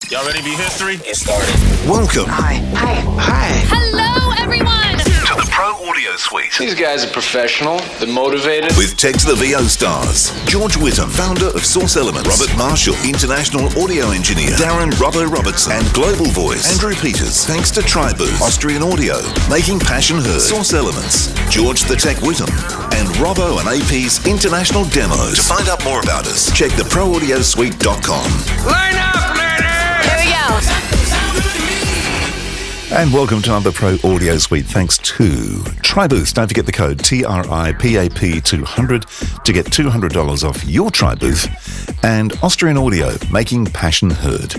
Y'all ready to be history? Get started. Welcome. Hi. Hello, everyone. To the Pro Audio Suite. These guys are professional. They're motivated. With Tech to the VO stars. George Whittam, founder of Source Elements. Robert Marshall, international audio engineer. Darren Robbo Robertson. And global voice. Andrew Peters. Thanks to Tribooth. Austrian Audio. Making passion heard. Source Elements. George the Tech Whittam. And Robbo and AP's international demos. To find out more about us, check theproaudiosuite.com. Line up, ladies! Here we go. And welcome to another Pro Audio Suite. Thanks to Tribooth. Don't forget the code TRIPAP200 to get $200 off your Tribooth. And Austrian Audio, making passion heard.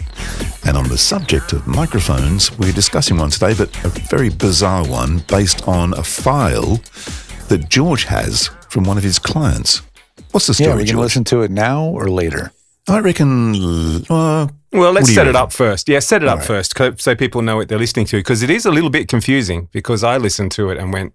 And on the subject of microphones, we're discussing one today, but a very bizarre one based on a file that George has from one of his clients. What's the story, Yeah, we can George? listen to it now or later. I reckon... Well, let's do you set it reckon? up first. Yeah, set it up first so people know what they're listening to, because it is a little bit confusing, because I listened to it and went,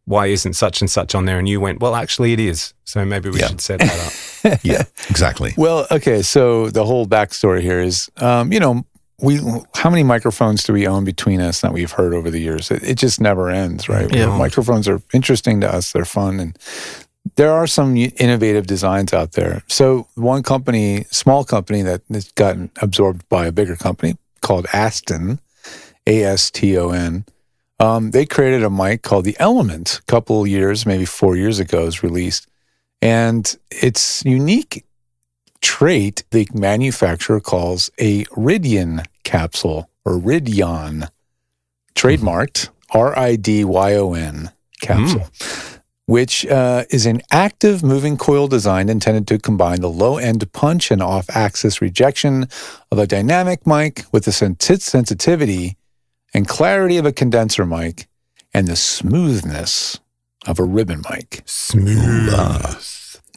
why isn't such and such on there? And you went, well, actually it is. So maybe we should set that up. Yeah, exactly. Well, okay, so the whole backstory here is, how many microphones do we own between us that we've heard over the years? It just never ends, right? Yeah. Microphones are interesting to us. They're fun. And there are some innovative designs out there. So one company, small company that has gotten absorbed by a bigger company called Aston, A-S-T-O-N, they created a mic called the Element a couple years, maybe 4 years ago, it was released. And its unique trait, the manufacturer calls a Rydion capsule, or Rydion, trademarked, R-I-D-Y-O-N capsule, which is an active moving coil design intended to combine the low-end punch and off-axis rejection of a dynamic mic with the sensitivity and clarity of a condenser mic and the smoothness of a ribbon mic. Smooth.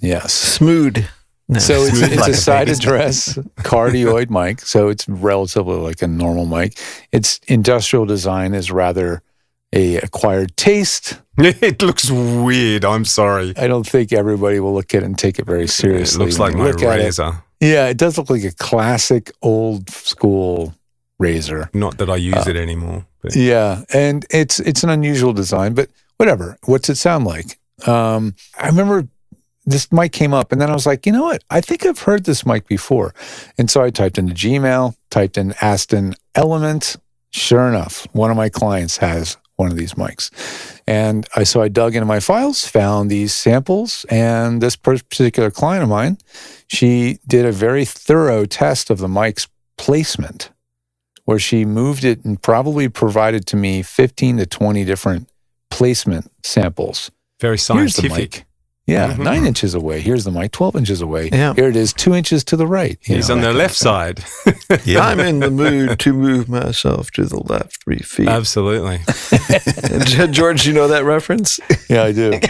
Yes. Smooth. No. So it's Like a a side baby's address cardioid mic, so it's relatively like a normal mic. Its industrial design is rather a acquired taste. It looks weird. I'm sorry. I don't think everybody will look at it and take it very seriously. It looks when like you my look at it. razor. Yeah, it does look like a classic old school razor. Not that I use it anymore. But Yeah, and it's an unusual design, but whatever. What's it sound like? I remember this mic came up, and then I was like, you know what? I think I've heard this mic before. And so I typed into Gmail, typed in Aston Element. Sure enough, one of my clients has one of these mics. And so I dug into my files, found these samples, and this particular client of mine, she did a very thorough test of the mic's placement, where she moved it and probably provided to me 15 to 20 different placement samples. very Here's the scientific. mic. Yeah, 9 inches away. Here's the mic, 12 inches away. Yeah. Here it is, 2 inches to the right. He's on the left side. Yeah. I'm in the mood to move myself to the left 3 feet. Absolutely. George, you know that reference? Yeah, I do.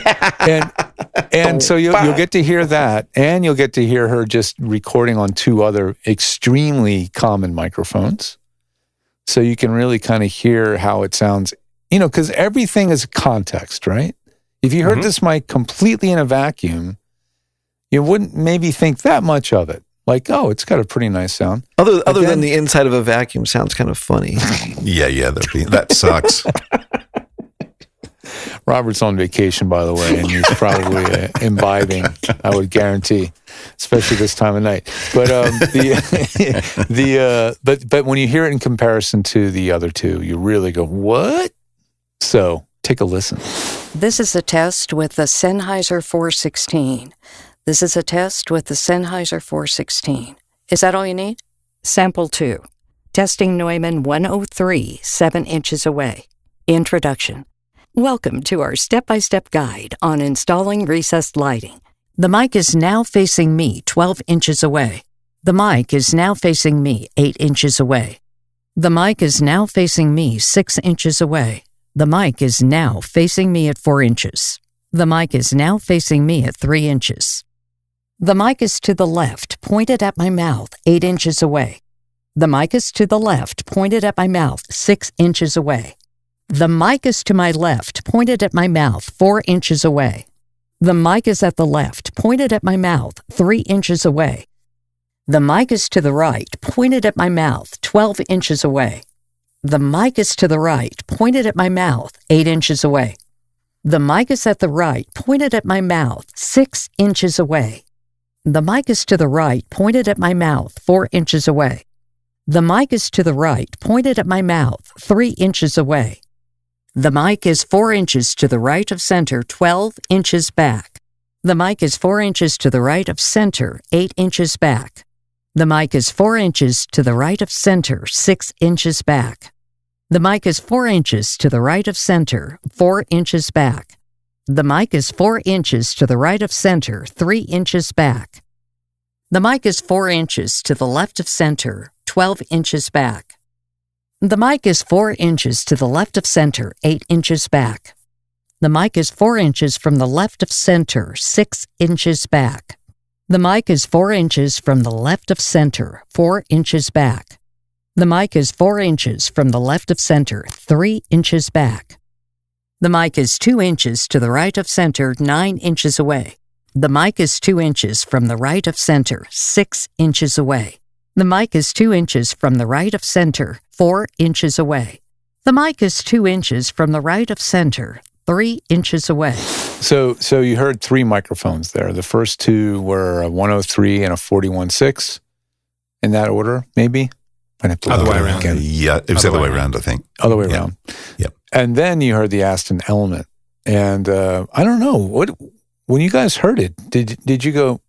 And so you'll get to hear that, and you'll get to hear her just recording on 2 other extremely common microphones. So you can really kind of hear how it sounds, because everything is context, right? If you heard this mic completely in a vacuum, you wouldn't maybe think that much of it. Like, oh, it's got a pretty nice sound. Other then- than the inside of a vacuum sounds kind of funny. Yeah, that sucks. Robert's on vacation, by the way, and he's probably imbibing, I would guarantee, especially this time of night. But but when you hear it in comparison to the other two, you really go, what? So take a listen. This is a test with the Sennheiser 416. This is a test with the Sennheiser 416. Is that all you need? Sample 2. Testing Neumann 103, 7 inches away. Introduction. Welcome to our step-by-step guide on installing recessed lighting. The mic is now facing me 12 inches away. The mic is now facing me 8 inches away. The mic is now facing me 6 inches away. The mic is now facing me at 4 inches. The mic is now facing me at 3 inches. The mic is to the left, pointed at my mouth, 8 inches away. The mic is to the left, pointed at my mouth, 6 inches away. The mic is to my left, pointed at my mouth, 4 inches away. The mic is at the left, pointed at my mouth, 3 inches away. The mic is to the right, pointed at my mouth, 12 inches away. The mic is to the right, pointed at my mouth, 8 inches away. The mic is at the right, pointed at my mouth, 6 inches away. The mic is to the right, pointed at my mouth, 4 inches away. The mic is to the right, pointed at my mouth, 3 inches away. The mic is 4 inches to the right of center, 12 inches back. The mic is 4 inches to the right of center, 8 inches back. The mic is 4 inches to the right of center, 6 inches back. The mic is 4 inches to the right of center, 4 inches back. The mic is 4 inches to the right of center, 3 inches back. The mic is 4 inches to the left of center, 12 inches back. The mic is 4 inches to the left of center, 8 inches back. The mic is 4 inches from the left of center, 6 inches back. The mic is 4 inches from the left of center, 4 inches back. The mic is 4 inches from the left of center, 3 inches back. The mic is 2 inches to the right of center, 9 inches away. The mic is 2 inches from the right of center, 6 inches away. The mic is 2 inches from the right of center, 4 inches away. The mic is 2 inches from the right of center, 3 inches away. So you heard 3 microphones there. The first 2 were a 103 and a 41.6 in that order, maybe? Other way around. Yeah, it was the other way around, I think. Other way around. Yep. And then you heard the Aston Element. And I don't know, when you guys heard it, did you go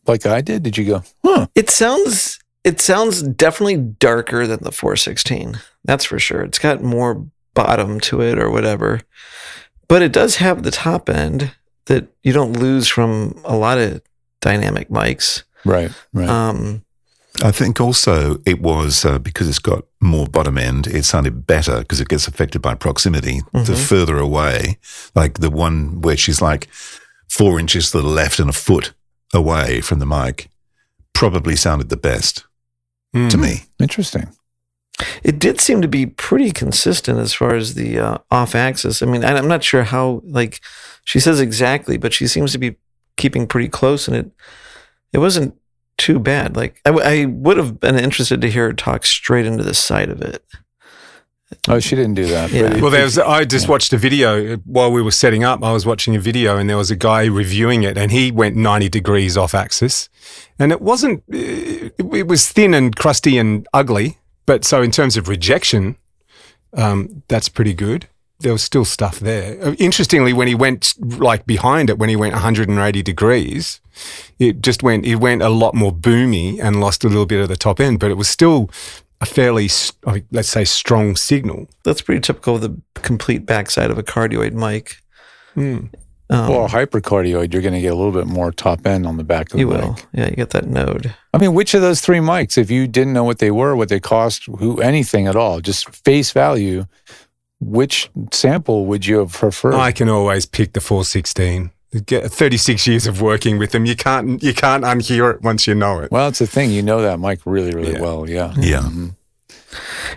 like I did? Did you go, huh? It sounds definitely darker than the 416. That's for sure. It's got more bottom to it or whatever. But it does have the top end that you don't lose from a lot of dynamic mics. Right. I think also it was because it's got more bottom end, it sounded better because it gets affected by proximity. The further away, like the one where she's like 4 inches to the left and a foot away from the mic, probably sounded the best to me. Interesting. It did seem to be pretty consistent as far as the off axis. I mean, I'm not sure how, like, she says exactly, but she seems to be keeping pretty close, and it wasn't too bad. Like, I would have been interested to hear her talk straight into the side of it. Oh, she didn't do that. Yeah. Well, I just watched a video while we were setting up. I was watching a video and there was a guy reviewing it and he went 90 degrees off axis. And it wasn't, it was thin and crusty and ugly. But so in terms of rejection, that's pretty good. There was still stuff there. Interestingly, when he went like behind it, when he went 180 degrees, it went a lot more boomy and lost a little bit of the top end, but it was still a fairly, let's say, strong signal. That's pretty typical of the complete backside of a cardioid mic. Well, a hypercardioid, you're going to get a little bit more top end on the back of the mic. You will. Yeah, you get that node. I mean, which of those 3 mics, if you didn't know what they were, what they cost, anything at all, just face value, which sample would you have preferred? I can always pick the 416. 36 years of working with them, you can't unhear it once you know it. Well, it's the thing. You know that mic really, really well. Yeah. Yeah. Mm-hmm.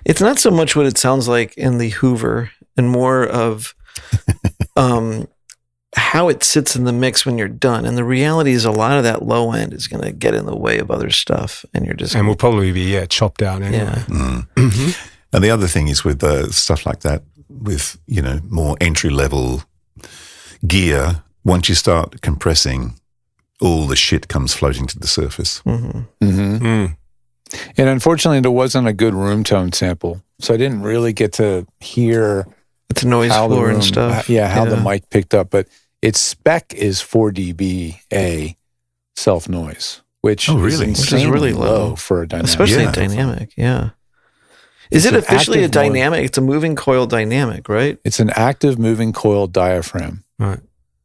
It's not so much what it sounds like in the Hoover and more of how it sits in the mix when you're done. And the reality is a lot of that low end is going to get in the way of other stuff. And you're just... And we'll probably be, chopped out anyway. Yeah. And the other thing is with stuff like that, with, more entry-level gear, once you start compressing, all the shit comes floating to the surface. And unfortunately, there wasn't a good room tone sample. So I didn't really get to hear... It's a noise floor and stuff. How the mic picked up. But its spec is 4 dBA self-noise, which is insanely low for a dynamic. Especially a dynamic, Is it officially a dynamic? It's a moving coil dynamic, right? It's an active moving coil diaphragm. Right.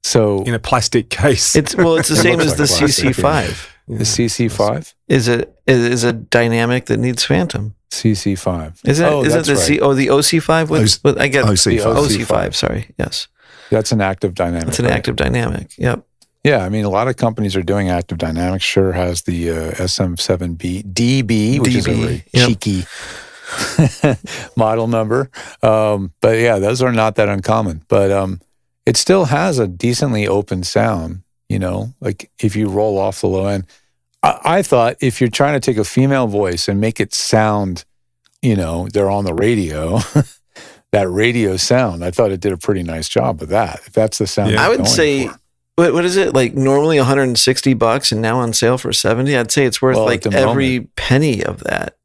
So in a plastic case. It's the same as the CC5. The CC5 is a dynamic that needs phantom. CC5. Is it? Oh, is it the the OC5? I get OC5. OC5. Sorry. Yes. That's an active dynamic. It's an active dynamic. Yep. Yeah, I mean, a lot of companies are doing active dynamics. Shure has the SM7DB, which is a very cheeky model number. But yeah, those are not that uncommon. But it still has a decently open sound, like if you roll off the low end. I thought if you're trying to take a female voice and make it sound, they're on the radio, that radio sound, I thought it did a pretty nice job of that. If that's the sound, I would say, what is it, like normally $160 and now on sale for $70? I'd say it's worth every penny of that.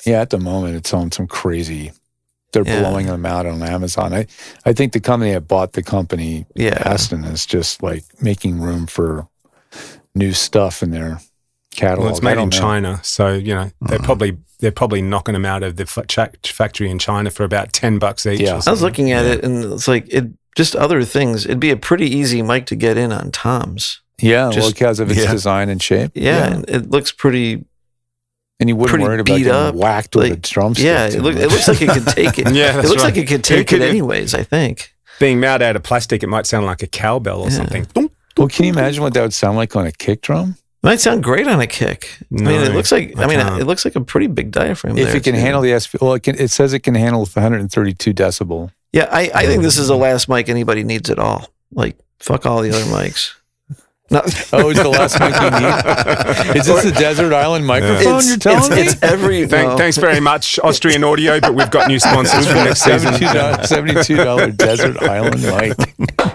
Yeah, at the moment it's on some crazy. They're blowing them out on Amazon. I think the company that bought the company, Aston, is just like making room for new stuff in their catalog. Well, it's made in China, so they're probably knocking them out of the factory in China for about $10 each. Yeah. I was looking at it, and it's like just other things. It'd be a pretty easy mic to get in on Tom's. Yeah, because of its design and shape. Yeah, and it looks pretty. And you wouldn't worry about getting whacked with a drumstick. Yeah, it looks like it could take it. Yeah, it looks like it could take it anyways, I think. Being made out of plastic, it might sound like a cowbell or something. Well, can you imagine what that would sound like on a kick drum? Might sound great on a kick. No, it looks like. it looks like a pretty big diaphragm. If it can handle the SP, it says it can handle 132 decibel. Yeah, I think this is the last mic anybody needs at all. Like, fuck all the other mics. It's the last mic you need? Is this a desert island microphone you're telling me? It's every... Thanks very much, Austrian Audio, but we've got new sponsors for next season. $72 desert island mic.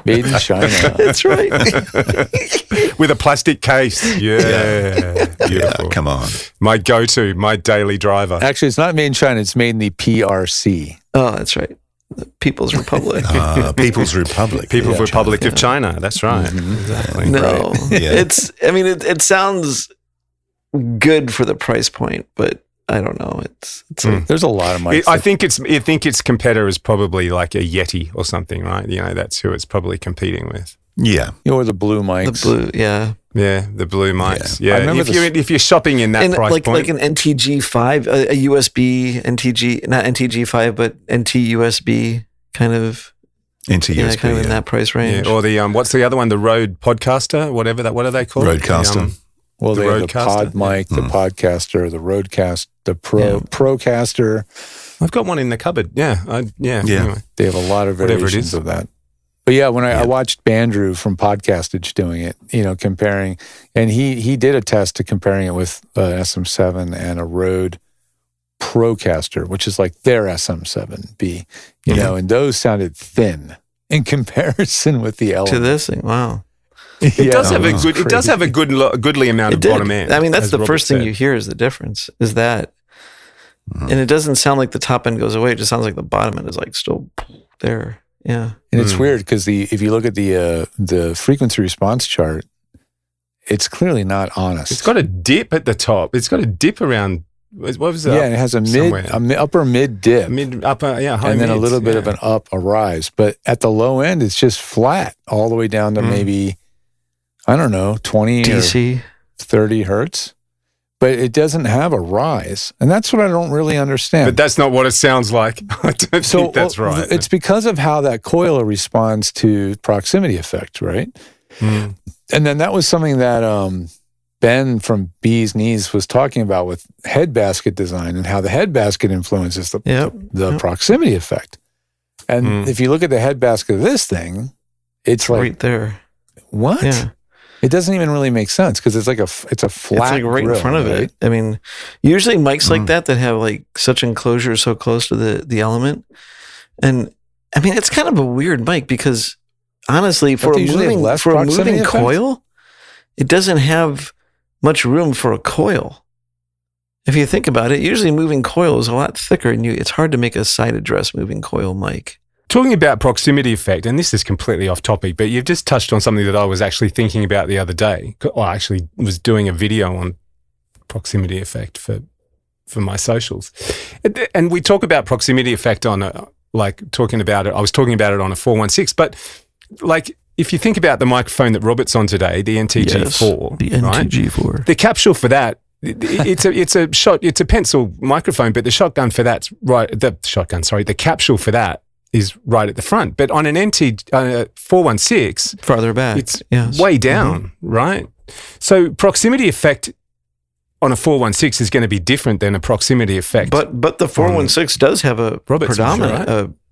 Made in China. That's right. With a plastic case. Yeah. Beautiful. Yeah, come on. My go-to, my daily driver. Actually, it's not made in China. It's made in the PRC. Oh, that's right. The People's Republic. People's Republic. People's Republic of China. That's right. Mm-hmm. Exactly. No. Right. Yeah. It sounds good for the price point, but I don't know. It's like, there's a lot of mics. I think its competitor is probably like a Yeti or something, right? That's who it's probably competing with. Yeah. Or the blue mics. The blue, yeah. Yeah, the blue mics. Yeah. Yeah. If you're shopping in that price point. Like an NTG5, a USB NTG, not NTG5, but NT-USB kind of. NT-USB, kind of in that price range. Yeah. Or the, what's the other one? The Rode Podcaster, what are they called? Rodecaster. They have the Pod mic, the Podcaster, the Rodecast, the Procaster. I've got one in the cupboard. Yeah. Anyway. They have a lot of variations of that. But yeah, when I watched Bandrew from Podcastage doing it, comparing, and he did a test to comparing it with an SM7 and a Rode Procaster, which is like their SM7B, and those sounded thin in comparison with the Element. To this thing, wow. It does have a goodly amount of bottom end. I mean, that's the first thing you hear is the difference, is that. And it doesn't sound like the top end goes away. It just sounds like the bottom end is like still there. Yeah. And it's weird because if you look at the frequency response chart, it's clearly not honest. It's got a dip at the top. It's got a dip around, what was that? Yeah, it has a upper mid dip. High and then mids, a little bit of a rise. But at the low end, it's just flat all the way down to maybe, I don't know, 20 DC. Or 30 hertz. But it doesn't have a rise. And that's what I don't really understand. But that's not what it sounds like. I don't think that's right. It's because of how that coil responds to proximity effect, right? And then that was something that Ben from Bee's Knees was talking about with head basket design and how the head basket influences the proximity effect. And if you look at the head basket of this thing, it's like... right there. What? Yeah. It doesn't even really make sense because it's a flat. It's like right grill, in front of it. I mean, usually mics like that have like such enclosures so close to the Element, and I mean it's kind of a weird mic because honestly, for a moving coil, it doesn't have much room for a coil. If you think about it, usually moving coil is a lot thicker, and it's hard to make a side address moving coil mic. Talking about proximity effect, and this is completely off topic, but you've just touched on something that I was actually thinking about the other day. I actually was doing a video on proximity effect for my socials. And we talk about proximity effect on, I was talking about it on a 416, but like if you think about the microphone that Robert's on today, the NTG4, the NTG4, right? The capsule for that, it's a pencil microphone, but the capsule for that is right at the front, but on an 416, farther back, it's way down, right? So proximity effect on a 416 is going to be different than a proximity effect. But the 416 does have a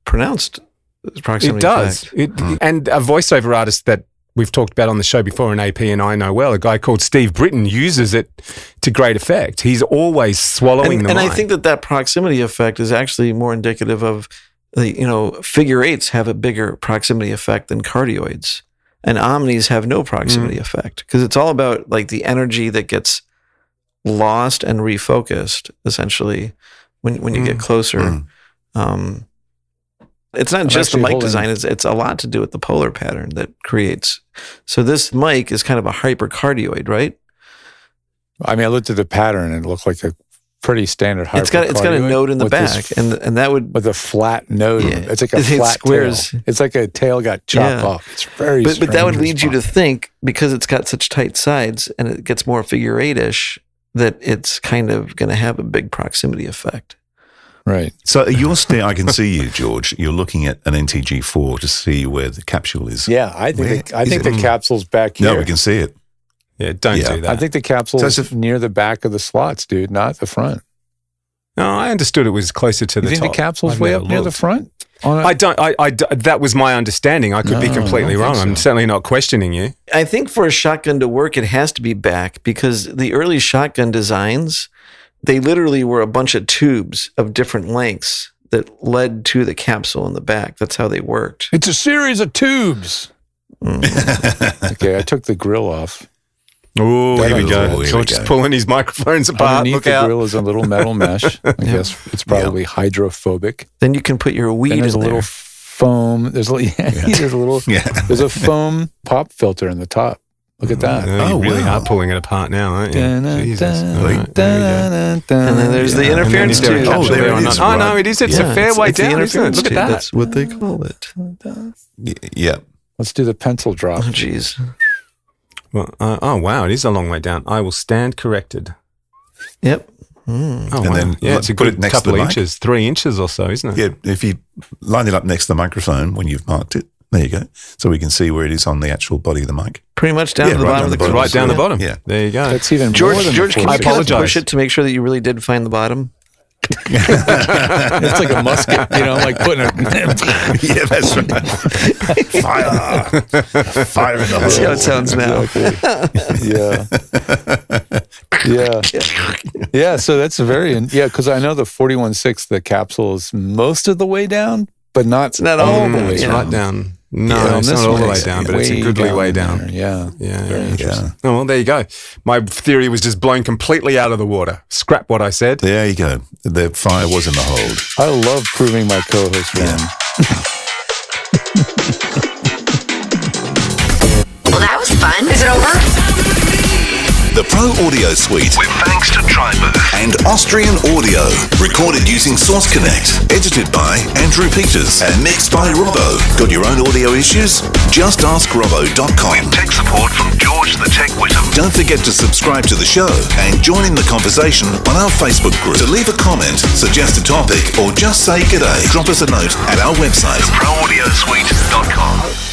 pronounced proximity effect. It does. And a voiceover artist that we've talked about on the show before, and AP and I know well, a guy called Steve Britton uses it to great effect. He's always swallowing the And mic. I think that proximity effect is actually more indicative of, figure eights have a bigger proximity effect than cardioids, and omnis have no proximity effect, because it's all about like the energy that gets lost and refocused essentially when you get closer. It's not just the mic design, it's a lot to do with the polar pattern that creates. So this mic is kind of a hypercardioid, right? I mean, I looked at the pattern and it looked like a pretty standard hypercardioid. It's got a node in the back, and that would with a flat node. Yeah, It's like a flat squares. tail. It's like a tail got chopped off. It's very but that would strange lead you to think, because it's got such tight sides and it gets more figure eight-ish, that it's kind of going to have a big proximity effect. Right. So you're I can see you, George. You're looking at an NTG4 to see where the capsule is. Yeah, I think the capsule's back here. No, we can see it. Yeah, don't do that. I think the capsule's near the back of the slots, dude, not the front. No, I understood it was closer to the You top. think the capsule's I've way never up near the looked. front? That was my understanding. I could be completely wrong. I'm certainly not questioning you. I think for a shotgun to work, it has to be back, because the early shotgun designs, they literally were a bunch of tubes of different lengths that led to the capsule in the back. That's how they worked. It's a series of tubes. Okay, I took the grill off. Oh, here we go. Here we George is go. pulling his microphones apart. Underneath Look the out. grill is a little metal mesh. I guess it's probably hydrophobic. Then you can put your weed And there's in a little there. foam. There's a foam pop filter in the top. Look at that. You really wow. are pulling it apart now, aren't you? Jesus. All right, And then there's the interference And then is there a tube. capsule there there it or is, not? Oh, no, right. it is. It's a fair way it's the down, isn't it? interference Look at tube. that. That's what they call it. Yeah. Let's do the pencil drop. Oh, jeez. Well, oh, wow, it is a long way down. I will stand corrected. Yep. Oh, And wow. then Yeah, it's a put good it next to couple the of mic. inches, 3 inches or so, isn't it? Yeah, if you line it up next to the microphone when you've marked it, there you go. So we can see where it is on the actual body of the mic. Pretty much down Yeah, to the right bottom down of the the bottom. Right down the bottom. Yeah. There you go. That's even George, more than George, can the you I four. kind of apologize. push it to make sure that you really did find the bottom? It's like a musket, like putting a. Yeah, that's right. Fire. Fire in the hole. See how it sounds now. Yeah. So that's because I know the 41.6, the capsule is most of the way down, but not not all the way It's down. right down. No, Yeah, it's this not all the way way it's down, but it's a way goodly way down. there. Yeah. Yeah. Yeah. Oh, well, there you go. My theory was just blown completely out of the water. Scrap what I said. There you go. The fire was in the hold. I love proving my co-host wrong. Well, that was fun. Is it over? The Pro Audio Suite, with thanks to Tribooth and Austrian Audio. Recorded using Source Connect. Edited by Andrew Peters and mixed by Robbo. Got your own audio issues? Just ask Robbo.com. With tech support from George the Tech Whittam. Don't forget to subscribe to the show and join in the conversation on our Facebook group. To leave a comment, suggest a topic, or just say g'day, drop us a note at our website, theproaudiosuite.com.